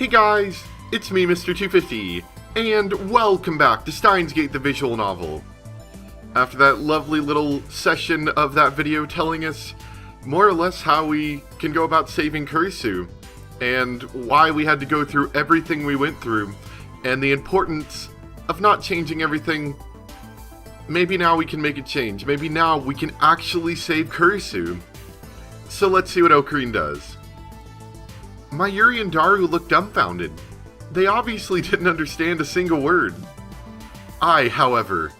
Hey guys, it's me, Mr.250, and welcome back to Steins Gate, the visual novel. After that lovely little session of that video telling us more or less how we can go about saving Kurisu, and why we had to go through everything we went through, and the importance of not changing everything, maybe now we can make a change. Maybe now we can actually save Kurisu. So let's see what Ocarine does. Mayuri and Daru looked dumbfounded. They obviously didn't understand a single word. I, however...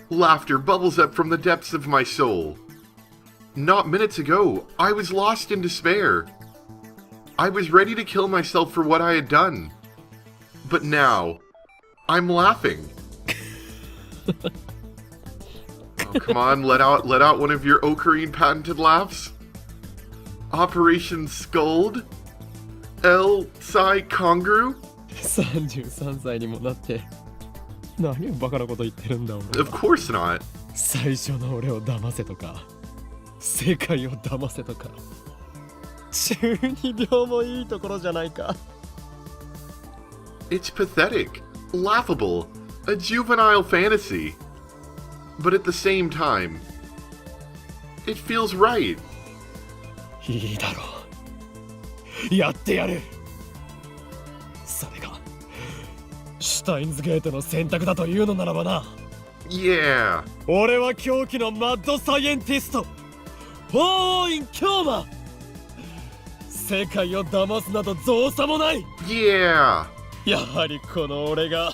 Laughter bubbles up from the depths of my soul. Not minutes ago, I was lost in despair. I was ready to kill myself for what I had done. But now, I'm laughing. Oh, come on, let out one of your Ocarine patented laughs. Operation Scold? El Sai Kongru? 33歳にもなって何をバカなこと言ってるんだ俺は。 Of course not. 最初の俺を騙せとか世界を騙せとか中二病もいいところじゃないか。 It's pathetic, laughable, a juvenile fantasy. But at the same time, it feels right. いいだろう。やってやる。それがシュタインズゲートの選択だというのならばな。 Yeah. 俺は狂気のマッドサイエンティスト法院京馬。世界を騙すなど造作もない。 Yeah. やはりこの俺が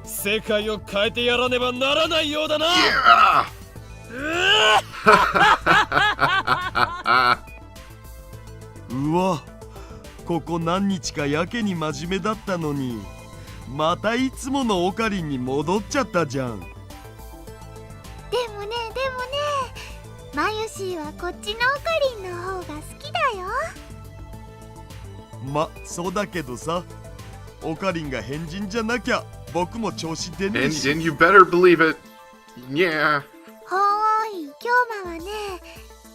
世界を変えてやらねばならないようだな。 Yeah. うわ、ここ何日かやけに真面目だったのにまたいつものオカリンに戻っちゃったじゃん。でもねマユシーはこっちのオカリンの方が好きだよ。ま、そうだけどさ、オカリンが変人じゃなきゃ僕も調子出ねえし。 And you better believe it. Yeah. 法王院京馬はね、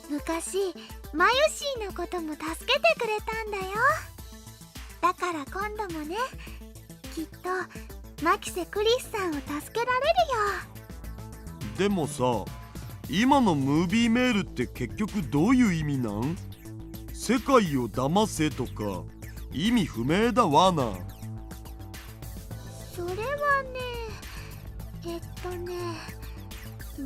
昔マユシーのことも助けてくれたんだよ。だから今度もね、きっとマキセ・クリスさんを助けられるよ。でもさ、今のムービーメールって結局どういう意味なん？世界を騙せとか意味不明だわな。それはね、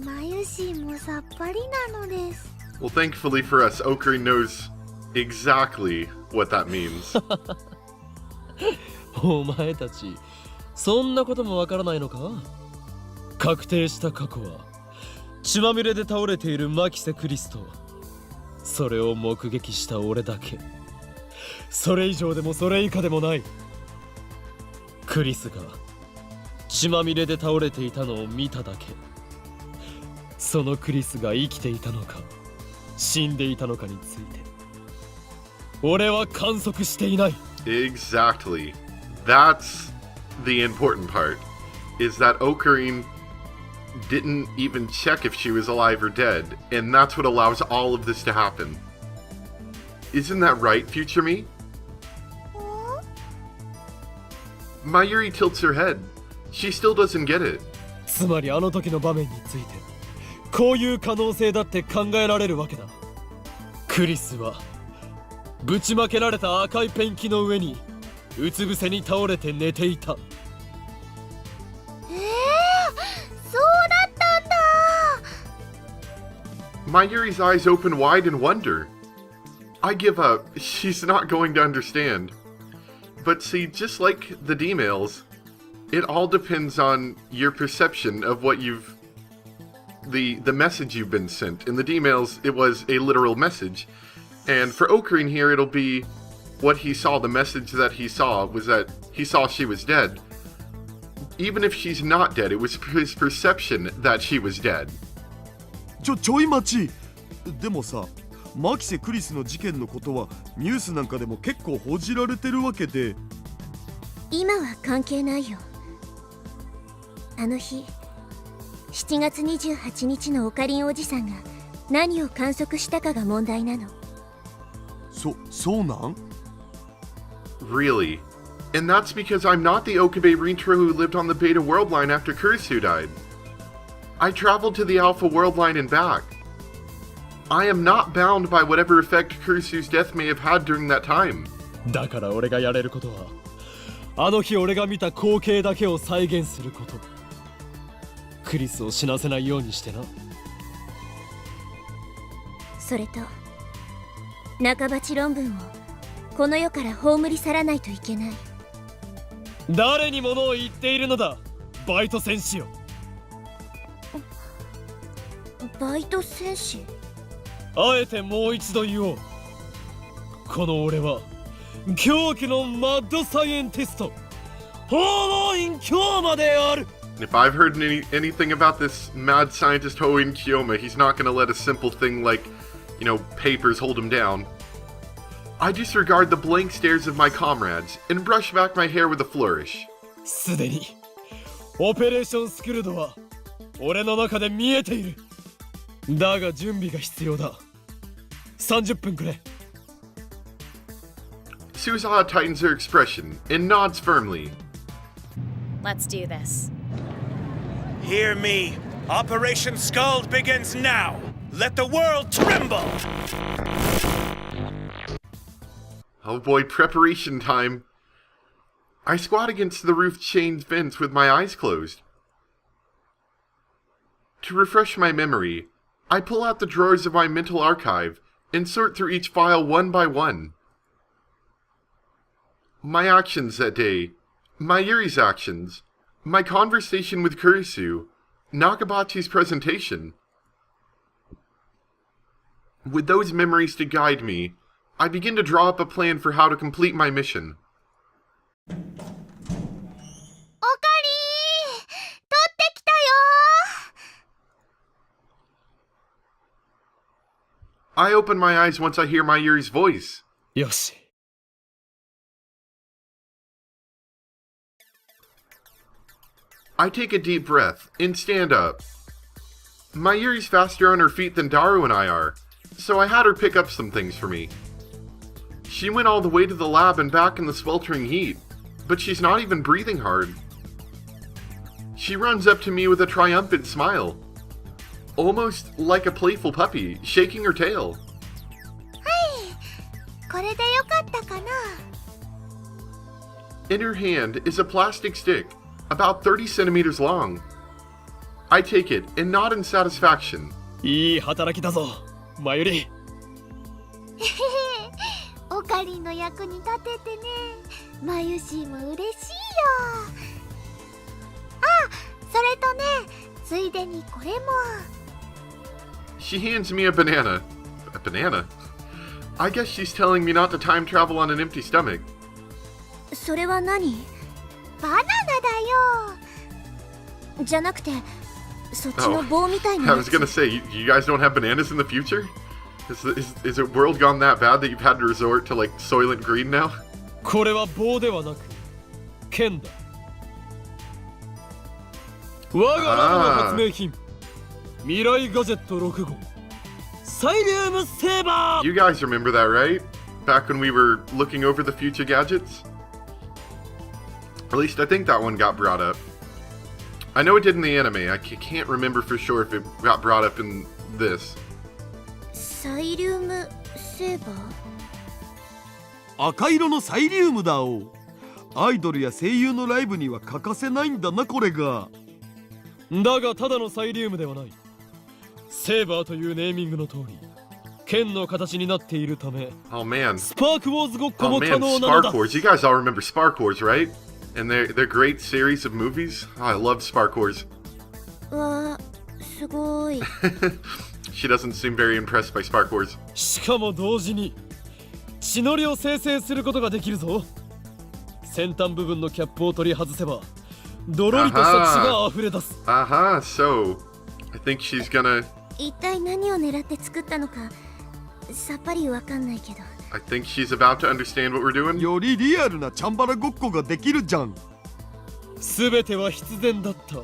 マユシーもさっぱりなのです。 Well, thankfully for us, Ocarine knows exactly what that means. お前たちそんなこともわからないのか。確定した過去は血まみれで倒れているマキセ・クリスとそれを目撃した俺だけ。それ以上でもそれ以下でもない。クリスが血まみれで倒れていたのを見ただけ。そのクリスが生きていたのか死んでいたのかについて俺は観測していない。 Exactly. That's the important part. Is that Ocarine didn't even check if she was alive or dead, and that's what allows all of this to happen. Isn't that right, future me? Mayuri tilts her head. She still doesn't get it. つまりあの時の場面についてこういう可能性だって考えられるわけだ。クリスはぶちまけられた赤いペンキの上にうつ伏せに倒れて寝ていた。そうだったんだ。 Mayuri's eyes open wide in wonder. I give up. She's not going to understand. But see, just like the D-mails, it all depends on your perception of what you've... the message you've been sent. In the D-mails, it was a literal message. And for Ocarine here, it'll be what he saw. The message that he saw was that he saw she was dead. Even if she's not dead, it was his perception that she was dead. ちょい待ち。でもさ、マキセ・クリスの事件のことはニュースなんかでも結構報じられてるわけで。今は関係ないよ。あの日7月28日のオカリンおじさんが何を観測したかが問題なの。そうなん？ Really? And that's because I'm not the Okabe Rintaro who lived on the Beta World Line after Kurisu died. I traveled to the Alpha World Line and back. I am not bound by whatever effect Kurisu's death may have had during that time. だから俺がやれることは、あの日俺が見た光景だけを再現すること。クリスを死なせないようにしてな。それと中鉢論文をこの世から葬り去らないといけない。誰に物を言っているのだ、バイト戦士よ。バイト戦士？あえてもう一度言おう。この俺は狂気のマッドサイエンティスト、訪問員京馬である。 If I've heard anything about this mad scientist Hoin Kiyoma, he's not going to let a simple thing like, papers hold him down. I disregard the blank stares of my comrades and brush back my hair with a flourish. すでにオペレーションスクルドは俺の中で見えている。だが準備が必要だ。30分くれ。Suzaha tightens her expression and nods firmly. Let's do this. Hear me. Operation Scald begins now. Let the world tremble. Oh boy, preparation time. I squat against the roof chain fence with my eyes closed. To refresh my memory, I pull out the drawers of my mental archive and sort through each file one by one. My actions that day, my Yuri's actions, my conversation with Kurisu, Nakabachi's presentation. With those memories to guide me, I begin to draw up a plan for how to complete my mission. おかりー、取ってきたよ。 I open my eyes once I hear my Yuri's voice. よし。I take a deep breath and stand up. My Yuri's faster on her feet than Daru and I are, so I had her pick up some things for me. She went all the way to the lab and back in the sweltering heat, but she's not even breathing hard. She runs up to me with a triumphant smile, almost like a playful puppy, shaking her tail. はい、これでよかったかな。 In her hand is a plastic stick, about 30 centimeters long. I take it and nod in satisfaction. いい働きだぞ、マユリ。おかりんの役に立ててね。まゆしも嬉しいよ。あ、それとね、ついでにこれも。 She hands me a banana. A banana? I guess she's telling me not to time travel on an empty stomach. それは何？バナナだよ。じゃなくて、そっちの棒みたいな I や was つ。 gonna say, you guys don't have bananas in the future? Is the world gone that bad that you've had to resort to like Soylent Green now? これは棒ではなく剣だ。我がラボの発明品、未来ガジェット6号サイリウムセーバー。 You guys remember that, right? Back when we were looking over the future gadgets? At least I think that one got brought up. I know it did in the anime. I can't remember for sure if it got brought up in this. サイリウムセーバー？赤色のサイリウムだお。アイドルや声優のライブには欠かせないんだな、これが。だがただのサイリウムではない。セーバーというネーミングの通り、剣の形になっているため、 Oh man. スパークウォーズごっこ Oh も man, 可能なのだ。 Spark Wars. You guys all remember Spark Wars, right? And their great series of movies? Oh, I love Spark Wars. わあ、すごい。She doesn't seem very impressed by Spark Wars. しかも同時に血のりを生成することができるぞ。先端部分のキャップを取り外せばドロリと触手が溢れ出す。Uh-huh, so I think she's gonna... 一体何を狙って作ったのかさっぱりわかんないけど。 I think she's about to understand what we're doing. よりリアルなチャンバラごっこができるじゃん。すべては必然だった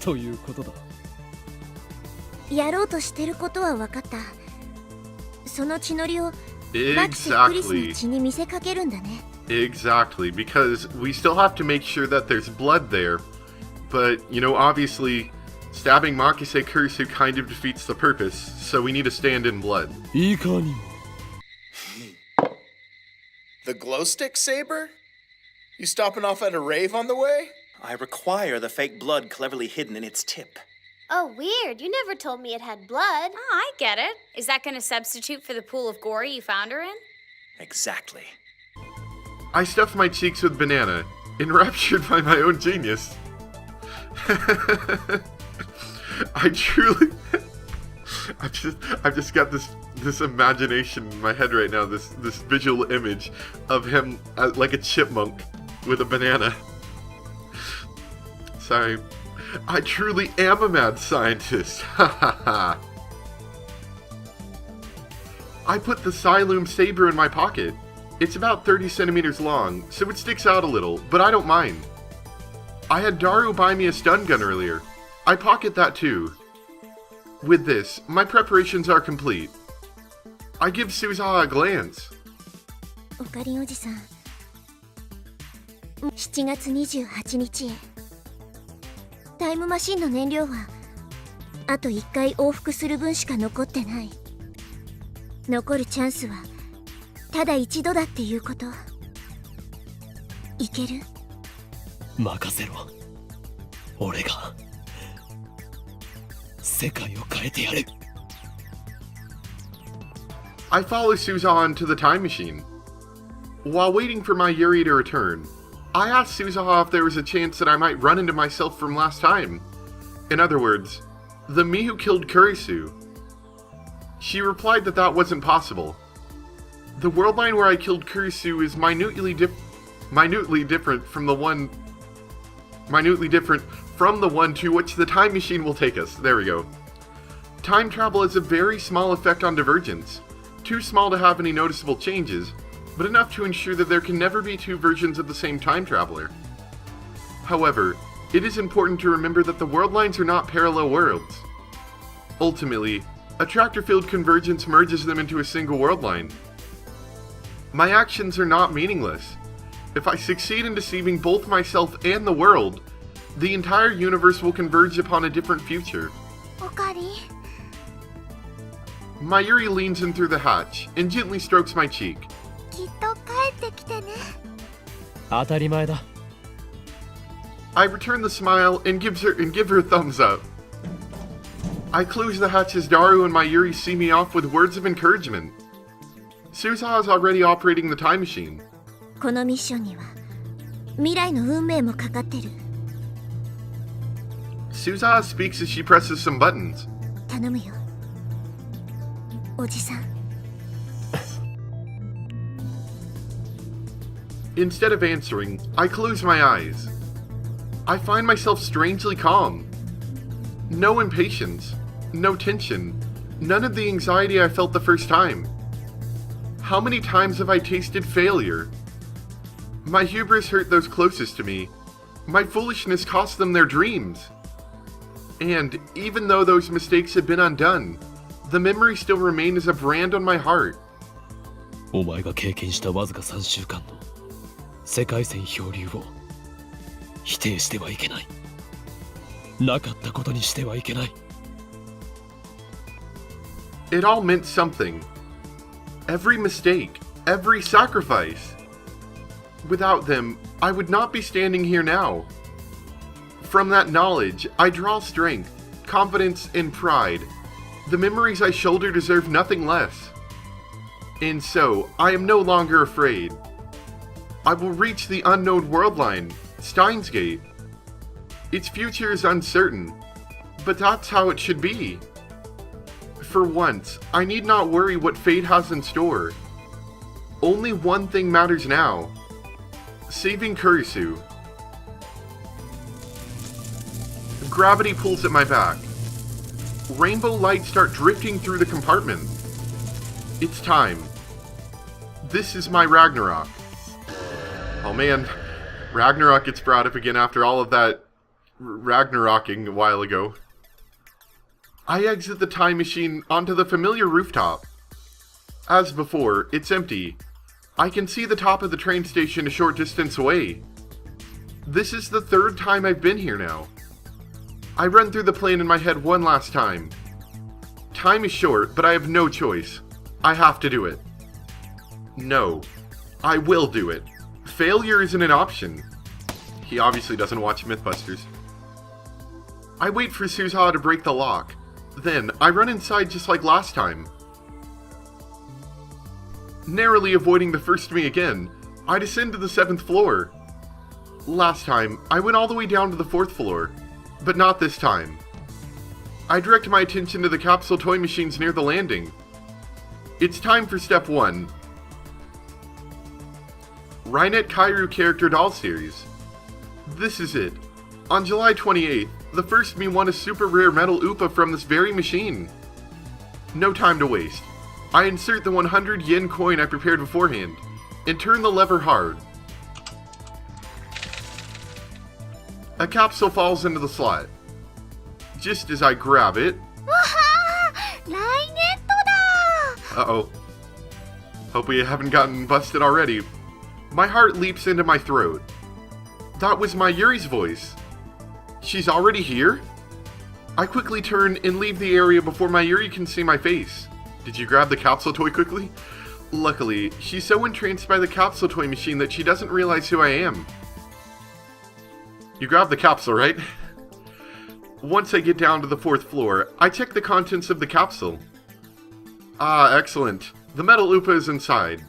ということだ。やろうとしてることは分かった。その血のりをマキセ・クリスの血に見せかけるんだね。 Exactly, because we still have to make sure that there's blood there. But, you know, obviously, stabbing Makise Kurisu kind of defeats the purpose, so we need to stand in blood. いかにも。 The glow stick saber? You stopping off at a rave on the way? I require the fake blood cleverly hidden in its tip. Oh, weird. You never told me it had blood. Oh, I get it. Is that going to substitute for the pool of glory you found her in? Exactly. I stuffed my cheeks with banana, enraptured by my own genius. I truly... I've just got this imagination in my head right now, this visual image of him like a chipmunk with a banana. Sorry. I truly am a mad scientist. Ha ha ha. I put the Siloom saber in my pocket. It's about 30 centimeters long, so it sticks out a little, but I don't mind. I had Daru buy me a stun gun earlier. I pocket that too. With this, my preparations are complete. I give Suzaha a glance. オカリンおじさん、7月28日へ。タイムマシンの燃料はあと1回往復する分しか残ってない。残るチャンスはただ一度だっていうこと。いける？任せろ。俺が世界を変えてやる。 I follow Suzaha to the time machine. While waiting for my Yuri to return, I asked Suzaha if there was a chance that I might run into myself from last time. In other words, the me who killed Kurisu. She replied that that wasn't possible. The world line where I killed Kurisu is minutely different from the one to which the time machine will take us. There we go. Time travel has a very small effect on divergence. Too small to have any noticeable changes, but enough to ensure that there can never be two versions of the same time traveler. However, it is important to remember that the world lines are not parallel worlds. Ultimately, attractor field convergence merges them into a single world line. My actions are not meaningless. If I succeed in deceiving both myself and the world, the entire universe will converge upon a different future. オカリン、 Mayuri leans in through the hatch and gently strokes my cheek. きっと帰ってきてね。当たり前だ。 I return the smile and give her a thumbs up. I close the hatch as Daru and Mayuri see me off with words of encouragement. Suzaha is already operating the time machine. このミッションには未来の運命もかかってる。 Suzaha speaks as she presses some buttons. 頼むよ、おじさん。 Instead of answering, I close my eyes. I find myself strangely calm. No impatience, no tension, none of the anxiety I felt the first time. How many times have I tasted failure? My hubris hurt those closest to me. My foolishness cost them their dreams. And even though those mistakes had been undone, the memory still remained as a brand on my heart. お前が経験したわずか3週間の世界線漂流を否定してはいけない。なかったことにしてはいけない。 It all meant something. Every mistake, every sacrifice. Without them, I would not be standing here now. From that knowledge, I draw strength, confidence, and pride. The memories I shoulder deserve nothing less. And so, I am no longer afraid. I will reach the unknown world line, Steins Gate. Its future is uncertain, but that's how it should be. For once, I need not worry what fate has in store. Only one thing matters now. Saving Kurisu. Gravity pulls at my back. Rainbow lights start drifting through the compartment. It's time. This is my Ragnarok. Oh man, Ragnarok gets brought up again after all of that Ragnaroking a while ago. I exit the time machine onto the familiar rooftop. As before, it's empty. I can see the top of the train station a short distance away. This is the third time I've been here now. I run through the plan in my head one last time. Time is short, but I have no choice. I have to do it. No. I will do it. Failure isn't an option. He obviously doesn't watch Mythbusters. I wait for Suzawa to break the lock. Then, I run inside just like last time. Narrowly avoiding the first me again, I descend to the 7th floor. Last time, I went all the way down to the 4th floor, but not this time. I direct my attention to the capsule toy machines near the landing. It's time for step 1. Rainet Kairu Character Doll Series. This is it. On July 28th, the first me won a super rare metal Oopa from this very machine. No time to waste. I insert the 100 yen coin I prepared beforehand, and turn the lever hard. A capsule falls into the slot. Just as I grab it... Uh-oh. Hope we haven't gotten busted already. My heart leaps into my throat. That was my Yuri's voice. She's already here? I quickly turn and leave the area before my Yuri can see my face. Did you grab the capsule toy quickly? Luckily, she's so entranced by the capsule toy machine that she doesn't realize who I am. You grabbed the capsule, right? Once I get down to the 4th floor, I check the contents of the capsule. Ah, excellent. The metal Oopa is inside.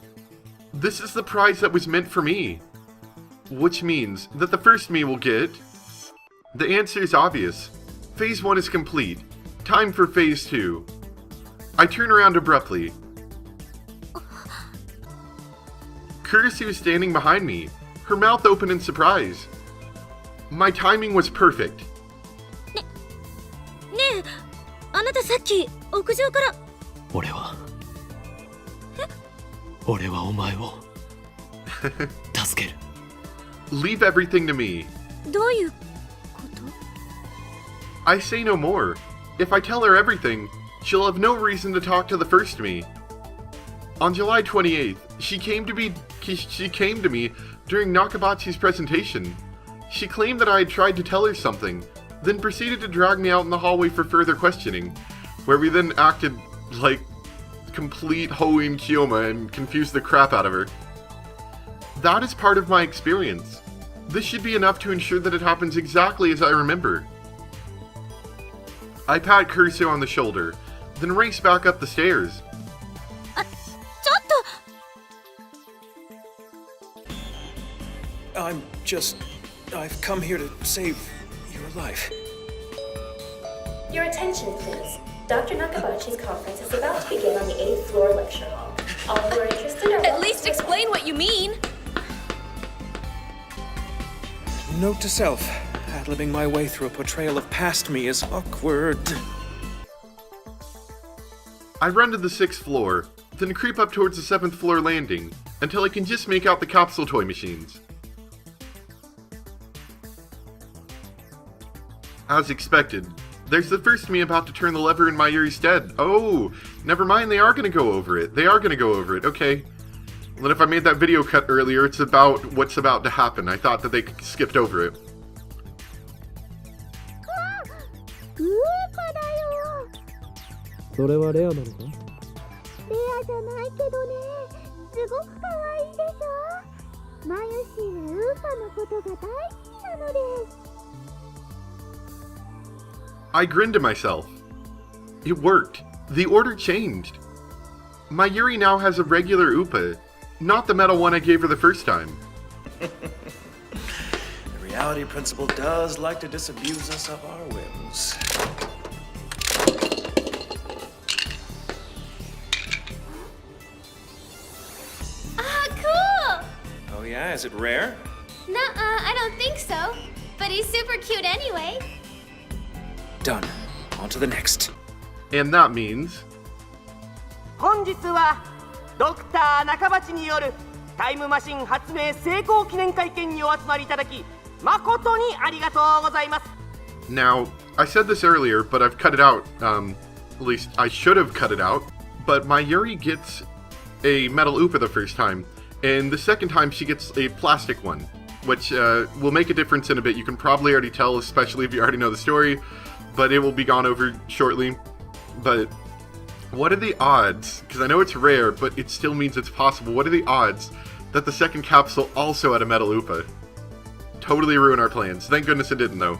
This is the prize that was meant for me. Which means that the first me will get... The answer is obvious. Phase 1 is complete. Time for Phase 2. I turn around abruptly. Kurisu is standing behind me, her mouth open in surprise. My timing was perfect. ねえ、あなたさっき屋上から。俺はお前を助ける。Leave everything to me. どういうこと？ I say no more. If I tell her everything, she'll have no reason to talk to the first me. On July 28th, she came to me during Nakabachi's presentation. She claimed that I had tried to tell her something, then proceeded to drag me out in the hallway for further questioning, where we then acted like complete Hoin Kiyoma and confused the crap out of her. That is part of my experience. This should be enough to ensure that it happens exactly as I remember. I pat Kurisu on the shoulder, then race back up the stairs. ちょっと。 I've come here to save your life. Your attention, please. Dr. Nakabachi's conference is about to begin on the 8th floor lecture hall. All who are interested are... At least explain what you mean. Note to self. Ad-libbing my way through a portrayal of past me is awkward. I run to the 6th floor, then creep up towards the 7th floor landing, until I can just make out the capsule toy machines. As expected, there's the first me about to turn the lever in my Yuri's stead. Oh, never mind, they are going to go over it. Okay. Then if I made that video cut earlier, it's about what's about to happen. I thought that they skipped over it. それはレアなのか？レアじゃないけどね、すごく可愛いでしょ。マユシーはウーパのことが大好きなのです。 I grinned to myself. It worked. The order changed. My Yuri now has a regular Oopa, not the metal one I gave her the first time. The reality principle does like to disabuse us of our whims. Ah, cool! Oh yeah, is it rare? Nuh-uh, I don't think so. But he's super cute anyway. Done. On to the next. And that means... 本日はドクター中鉢によるタイムマシン発明成功記念会見にお集まりいただき誠にありがとうございます。 Now, I said this earlier, but I've cut it out. At least I should have cut it out. But Mayuri gets a metal Upa the first time, and the second time she gets a plastic one, which will make a difference in a bit. You can probably already tell, especially if you already know the story, but it will be gone over shortly. But what are the odds, because I know it's rare, but it still means it's possible, what are the odds that the second capsule also had a metal Upa? Totally ruin our plans. Thank goodness it didn't, though.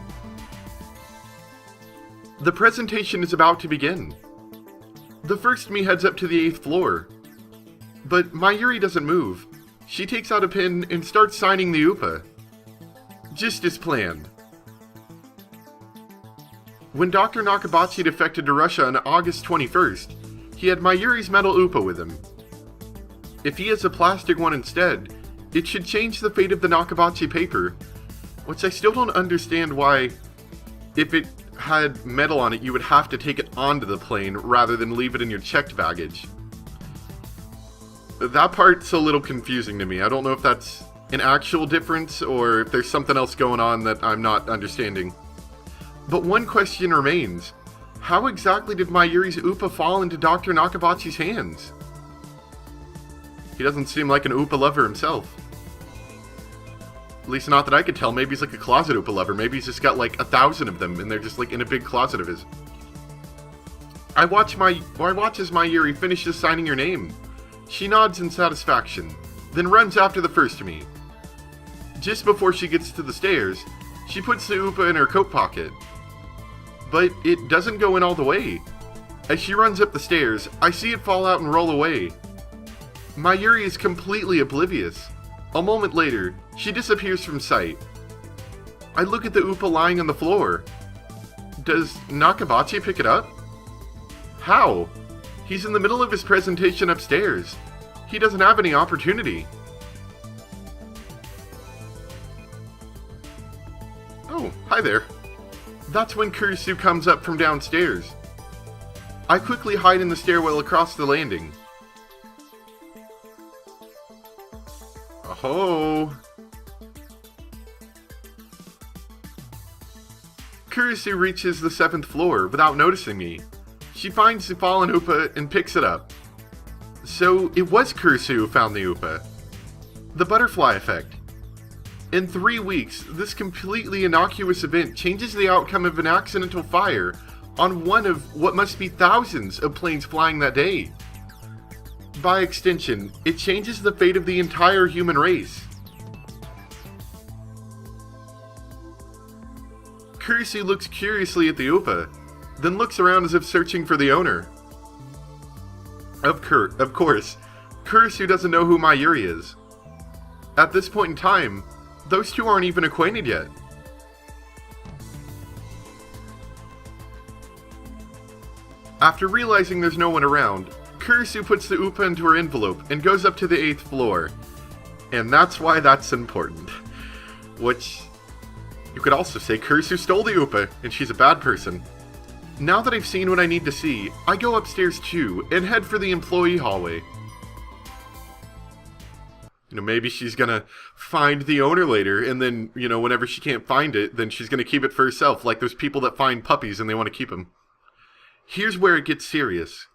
The presentation is about to begin. The first me heads up to the 8th floor. But Mayuri doesn't move. She takes out a pen and starts signing the Upa. Just as planned. When Dr. Nakabachi defected to Russia on August 21st, he had Mayuri's metal Upa with him. If he has a plastic one instead, it should change the fate of the Nakabachi paper, which I still don't understand why, if it had metal on it, you would have to take it onto the plane rather than leave it in your checked baggage. That part's a little confusing to me. I don't know if that's an actual difference or if there's something else going on that I'm not understanding. But one question remains. How exactly did Mayuri's Upa fall into Dr. Nakabachi's hands? He doesn't seem like an Upa lover himself. At least not that I could tell. Maybe he's like a closet Upa lover. Maybe he's just got like 1,000 of them and they're just like in a big closet of his. I watch as Mayuri finishes signing your name. She nods in satisfaction, then runs after the first to me. Just before she gets to the stairs, she puts the Upa in her coat pocket. But it doesn't go in all the way. As she runs up the stairs, I see it fall out and roll away. Mayuri is completely oblivious. A moment later, she disappears from sight. I look at the Upa lying on the floor. Does Nakabachi pick it up? How? He's in the middle of his presentation upstairs. He doesn't have any opportunity. Oh, hi there. That's when Kurisu comes up from downstairs. I quickly hide in the stairwell across the landing. Oh. Kurisu reaches the 7th floor without noticing me. She finds the fallen Upa and picks it up. So it was Kurisu who found the Upa. The butterfly effect. In 3 weeks, this completely innocuous event changes the outcome of an accidental fire on one of what must be thousands of planes flying that day. By extension, it changes the fate of the entire human race. Kurisu looks curiously at the Upa, then looks around as if searching for the owner. Of course, Kurisu doesn't know who Mayuri is. At this point in time, those two aren't even acquainted yet. After realizing there's no one around, Kurisu puts the Upa into her envelope and goes up to the 8th floor. And that's why that's important. Which, you could also say Kurisu stole the Upa, and she's a bad person. Now that I've seen what I need to see, I go upstairs too, and head for the employee hallway. Maybe she's gonna find the owner later, and then, whenever she can't find it, then she's gonna keep it for herself, like those people that find puppies and they want to keep them. Here's where it gets serious.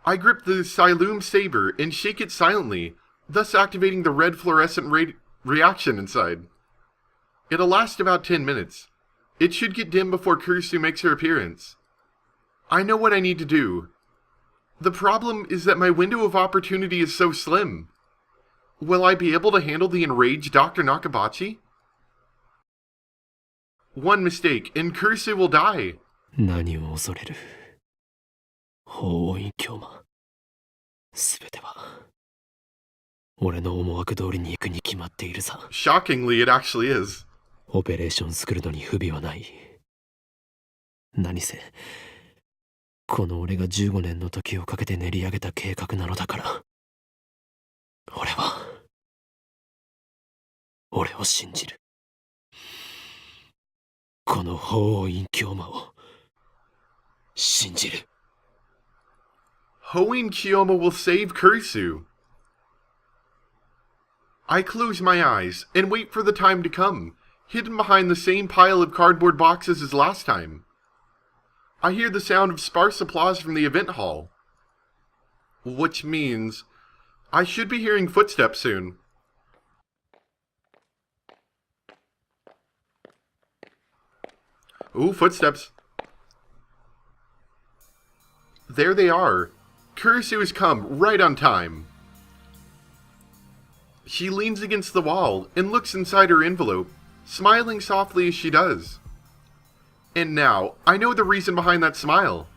I grip the Siloom saber and shake it silently, thus activating the red fluorescent reaction inside. It'll last about 10 minutes. It should get dim before Kurisu makes her appearance. I know what I need to do. The problem is that my window of opportunity is so slim. Will I be able to handle the enraged Dr. Nakabachi? One mistake, and Kurisu will die. 何を恐れる法音教魔すべては俺の思惑通りに行くに決まっているさ。 Shockingly, it actually is. オペレーション作るのに不備はない。何せこの俺が15年の時をかけて練り上げた計画なのだから。俺を信じる。この法音教魔を信じる。Hoin Kiyoma will save Kurisu. I close my eyes and wait for the time to come. hidden behind the same pile of cardboard boxes as last time. I hear the sound of sparse applause from the event hall. Which means I should be hearing footsteps soon. Ooh, footsteps. There they are. Kurisu has come right on time. She leans against the wall and looks inside her envelope, smiling softly as she does. And now, I know the reason behind that smile.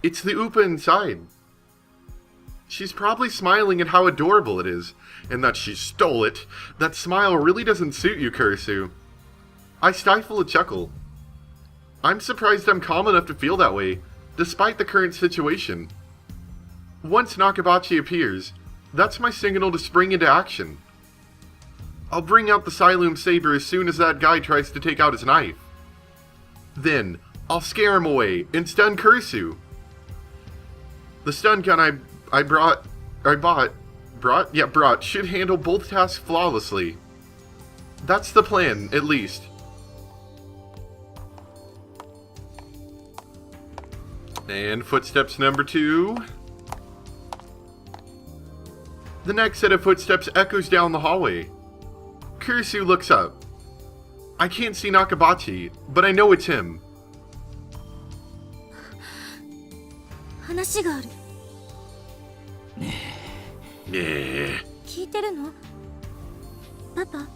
It's the Upa inside. She's probably smiling at how adorable it is, and that she stole it. That smile really doesn't suit you, Kurisu. I stifle a chuckle. I'm surprised I'm calm enough to feel that way, despite the current situation. Once Nakabachi appears, that's my signal to spring into action. I'll bring out the Siloom Saber as soon as that guy tries to take out his knife. Then, I'll scare him away and stun Kurisu. The stun gun I brought should handle both tasks flawlessly. That's the plan, at least. And footsteps number 2. The next set of footsteps echoes down the hallway. Kurisu looks up. I can't see Nakabachi, but I know it's him. 話がある。Yeah. 聞いてるの？パパ？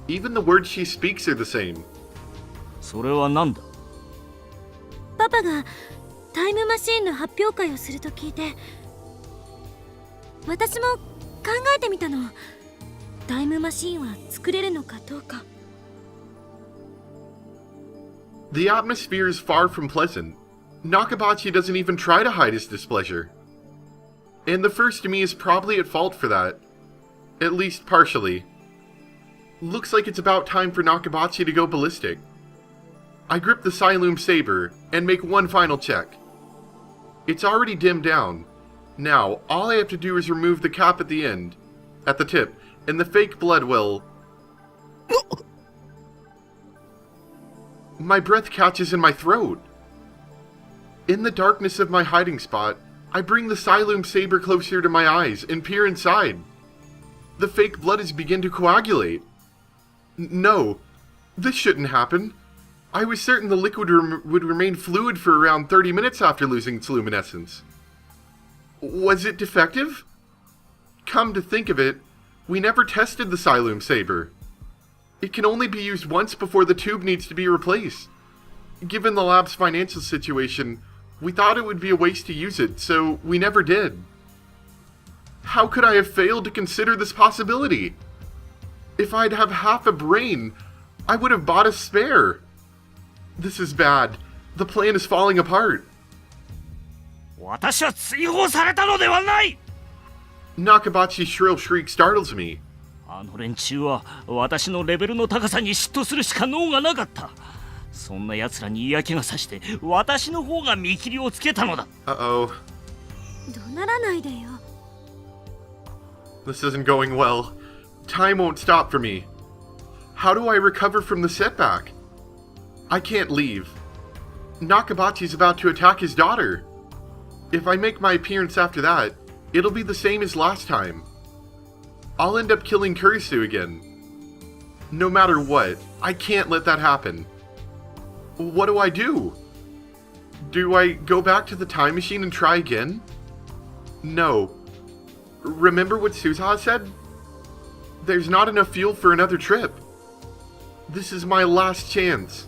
Even the words she speaks are the same. それは何だ？パパがタイムマシーンの発表会をすると聞いて、私も考えてみたの。タイムマシーンは作れるのかどうか。The atmosphere is far from pleasant. Nakabachi doesn't even try to hide his displeasure. And the first me is probably at fault for that. At least partially. Looks like it's about time for Nakabachi to go ballistic. I grip the Siloom Saber and make one final check. It's already dimmed down. Now, all I have to do is remove the cap at the end, at the tip, and the fake blood will... My breath catches in my throat. In the darkness of my hiding spot, I bring the Siloom Saber closer to my eyes and peer inside. The fake blood has begun to coagulate. No, this shouldn't happen. I was certain the liquid would remain fluid for around 30 minutes after losing its luminescence. Was it defective? Come to think of it, we never tested the Siloom Saber. It can only be used once before the tube needs to be replaced. Given the lab's financial situation, we thought it would be a waste to use it, so we never did. How could I have failed to consider this possibility? If I'd have half a brain, I would have bought a spare. This is bad. The plan is falling apart. 私は追放されたのではない。 Nakabachi's shrill shriek startles me. あの連中は私のレベルの高さに嫉妬するしか能がなかった。そんな奴らに嫌気がさして私の方が見切りをつけたのだ。Uh-oh. 怒鳴らないでよ。 This isn't going well. Time won't stop for me. How do I recover from the setback? I can't leave. Nakabachi's about to attack his daughter. If I make my appearance after that, it'll be the same as last time. I'll end up killing Kurisu again. No matter what, I can't let that happen. What do I do? Do I go back to the time machine and try again? No. Remember what Suzaha said? There's not enough fuel for another trip. This is my last chance.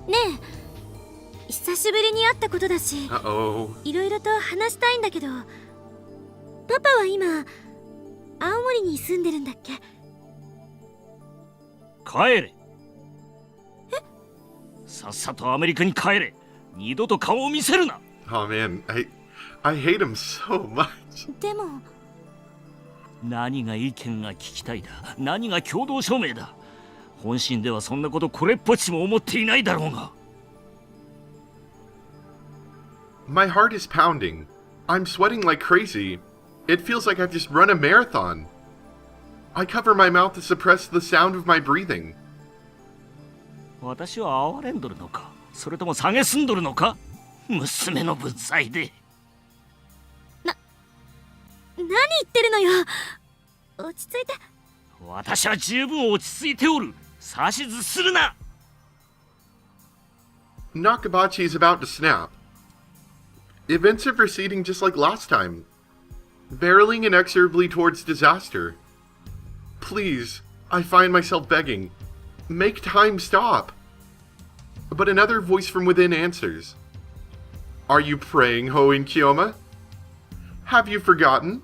ねえ、久しぶりに会ったことだし、いろいろと話したいんだけど、パパは今、青森に住んでるんだっけ？帰れ。さっさとアメリカに帰れ。二度と顔を見せるな。Oh man, I hate him so much. でも、何が意見が聞きたいだ。何が共同証明だ。本心ではそんなことこれっぽっちも思っていないだろうが。My heart is pounding. I'm sweating like crazy. It feels like I've just run a marathon. I cover my mouth to suppress the sound of my breathing. 私は哀れんどるのか、それとも蔑んどるのか、娘の分際で。何言ってるのよ。落ち着いて。私は十分落ち着いておる。指図するな。Nakabachi is about to snap. Events are proceeding just like last time, barreling inexorably towards disaster. Please, I find myself begging, make time stop. But another voice from within answers. Are you praying, Hoin Kyoma? Have you forgotten?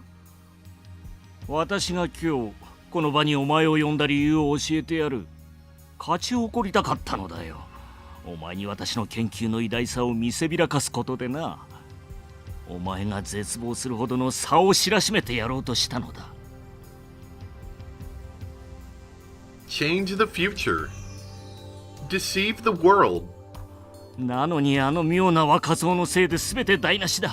私が今日この場にお前を呼んだ理由を教えてやる。勝ち誇りたかったのだよ。お前に私の研究の偉大さを見せびらかすことでな。お前が絶望するほどの差を知らしめてやろうとしたのだ。Change the future. Deceive the world. なのにあの妙な若造のせいで全て台無しだ。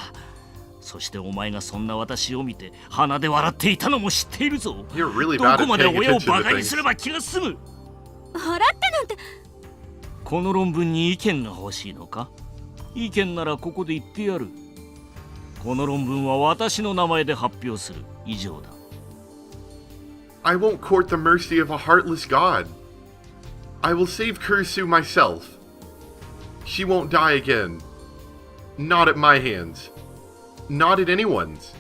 そしてお前がそんな私を見て鼻で笑っていたのも知っているぞ。Really どこまで親をバカにすれば気が済む。笑ってなんて。この論文に意見が欲しいのか？意見ならここで言ってやる。この論文は私の名前で発表する。以上だ。I won't court the mercy of a heartless god. I will save Kurisu myself. She won't die again. Not at my hands. Not at anyone's.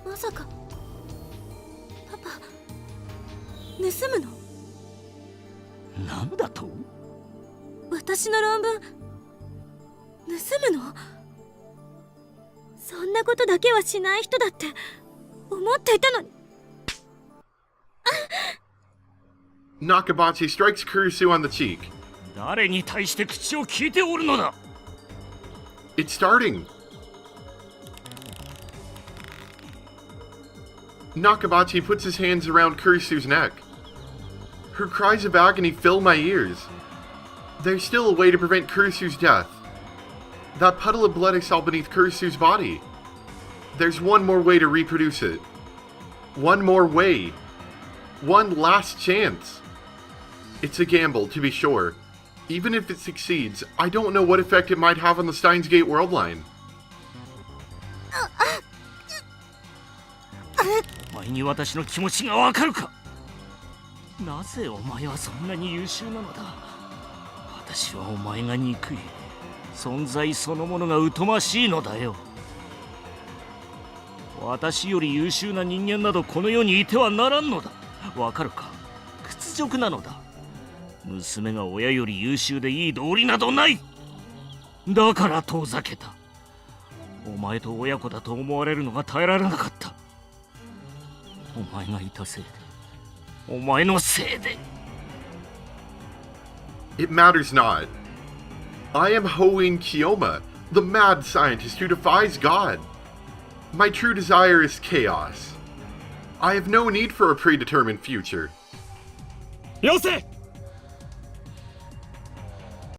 まさかパパ盗むの？なんだと？私の論文盗むの？そんなことだけはしない人だって思っていたのに。Nakabachi strikes Kurisu on the cheek. 誰に対して口を聞いておるのだ？ It's starting. Nakabachi puts his hands around Kurisu's neck. Her cries of agony fill my ears. There's still a way to prevent Kurisu's death. That puddle of blood I saw beneath Kurisu's body. There's one more way to reproduce it. One more way. One last chance. It's a gamble, to be sure. Even if it succeeds, I don't know what effect it might have on the Steins Gate world line. お前に私の気持ちがわかるか？なぜお前はそんなに優秀なのだ？私はお前が憎い。存在そのものが疎ましいのだよ。私より優秀な人間などこの世にいてはならんのだ。わかるか？屈辱なのだ。娘が親より優秀でいい道理などない。だから遠ざけた。お前と親子だと思われるのが耐えられなかった。お前がいたせいで、お前のせいで。It matters not. I am Hoin Kyoma, the mad scientist who defies God. My true desire is chaos. I have no need for a predetermined future. よせ！